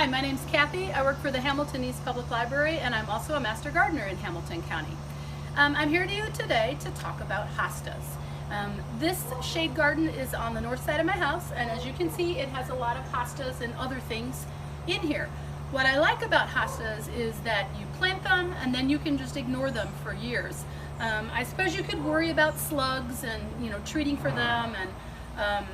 Hi, my name's Kathy. I work for the Hamilton East Public Library, and I'm also a Master Gardener in Hamilton County. I'm here to you today to talk about hostas. This shade garden is on the north side of my house, and as you can see, it has a lot of hostas and other things in here. What I like about hostas is that you plant them and then you can just ignore them for years. I suppose you could worry about slugs and treating for them and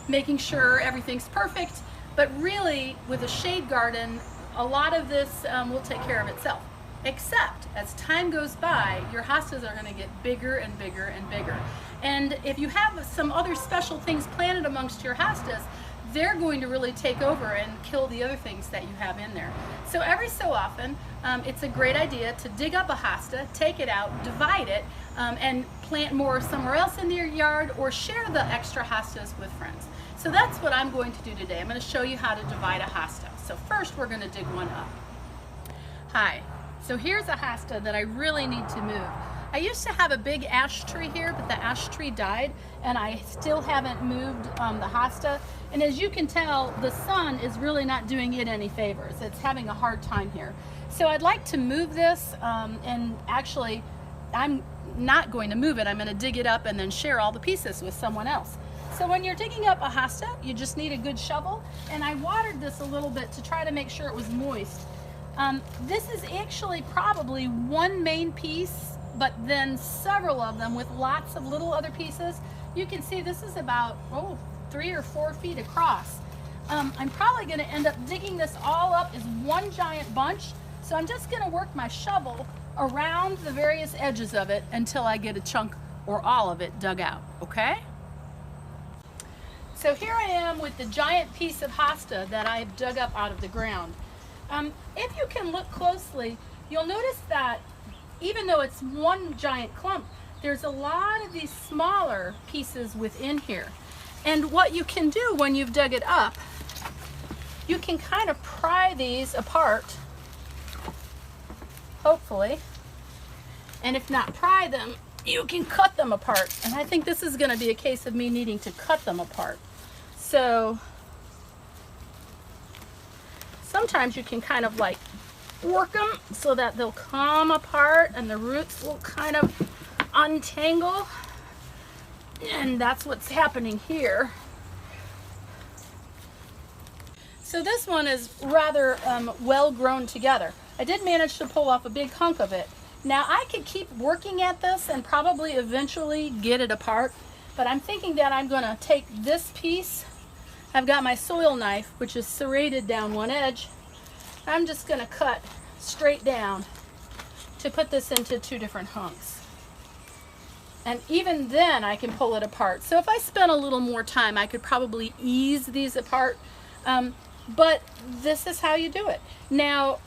making sure everything's perfect, but really with a shade garden a lot of this will take care of itself. Except as time goes by, your hostas are going to get bigger and bigger and bigger. And if you have some other special things planted amongst your hostas, they're going to really take over and kill the other things that you have in there. So every so often, it's a great idea to dig up a hosta, take it out, divide it, and plant more somewhere else in your yard or share the extra hostas with friends. So that's what I'm going to do today. I'm going to show you how to divide a hosta. So first we're going to dig one up. Hi, so here's a hosta that I really need to move. I used to have a big ash tree here, but the ash tree died and I still haven't moved the hosta. And as you can tell, the sun is really not doing it any favors. It's having a hard time here. So I'd like to move this and actually I'm not going to move it. I'm going to dig it up and then share all the pieces with someone else. So when you're digging up a hosta, you just need a good shovel, and I watered this a little bit to try to make sure it was moist. This is actually probably one main piece, but then several of them with lots of little other pieces. You can see this is about 3 or 4 feet across. I'm probably going to end up digging this all up as one giant bunch, so I'm just going to work my shovel around the various edges of it until I get a chunk or all of it dug out, okay? So here I am with the giant piece of hosta that I've dug up out of the ground. If you can look closely, you'll notice that even though it's one giant clump, there's a lot of these smaller pieces within here. And what you can do when you've dug it up, you can kind of pry these apart, hopefully. And if not pry them, you can cut them apart. And I think this is going to be a case of me needing to cut them apart. So sometimes you can kind of like work them so that they'll come apart and the roots will kind of untangle. And that's what's happening here. So this one is rather well grown together. I did manage to pull off a big hunk of it. Now I could keep working at this and probably eventually get it apart, but I'm thinking that I'm going to take this piece. I've got my soil knife, which is serrated down one edge. I'm just going to cut straight down to put this into 2 different hunks. And even then I can pull it apart. So if I spent a little more time, I could probably ease these apart. But this is how you do it. Now,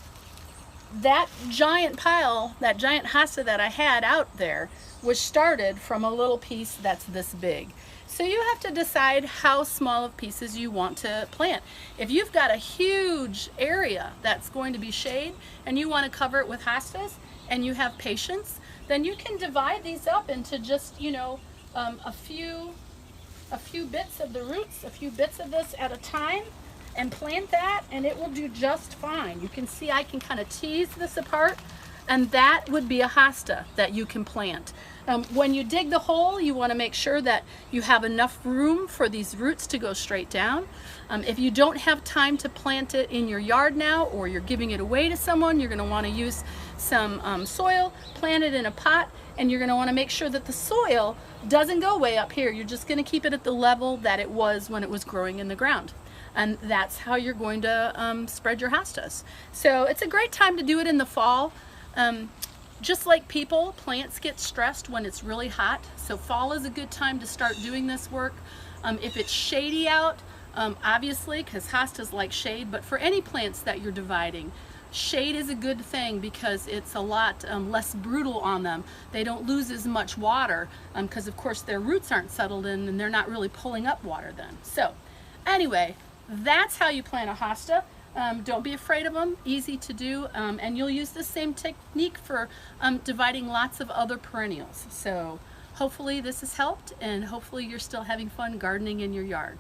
that giant pile, that giant hosta that I had out there was started from a little piece that's this big. So you have to decide how small of pieces you want to plant. If you've got a huge area that's going to be shade and you want to cover it with hostas and you have patience, then you can divide these up into just, a few bits of the roots, a few bits of this at a time, and plant that and it will do just fine. You can see I can kind of tease this apart, and that would be a hosta that you can plant. When you dig the hole, you want to make sure that you have enough room for these roots to go straight down. If you don't have time to plant it in your yard now, or you're giving it away to someone, you're going to want to use some soil, plant it in a pot, and you're going to want to make sure that the soil doesn't go way up here. You're just going to keep it at the level that it was when it was growing in the ground. And that's how you're going to spread your hostas. So it's a great time to do it in the fall. Just like people, plants get stressed when it's really hot. So fall is a good time to start doing this work. If it's shady out, obviously, because hostas like shade, but for any plants that you're dividing, shade is a good thing because it's a lot less brutal on them. They don't lose as much water because of course their roots aren't settled in and they're not really pulling up water then. So anyway, that's how you plant a hosta. Don't be afraid of them, easy to do, and you'll use the same technique for dividing lots of other perennials. So hopefully this has helped, and hopefully you're still having fun gardening in your yard.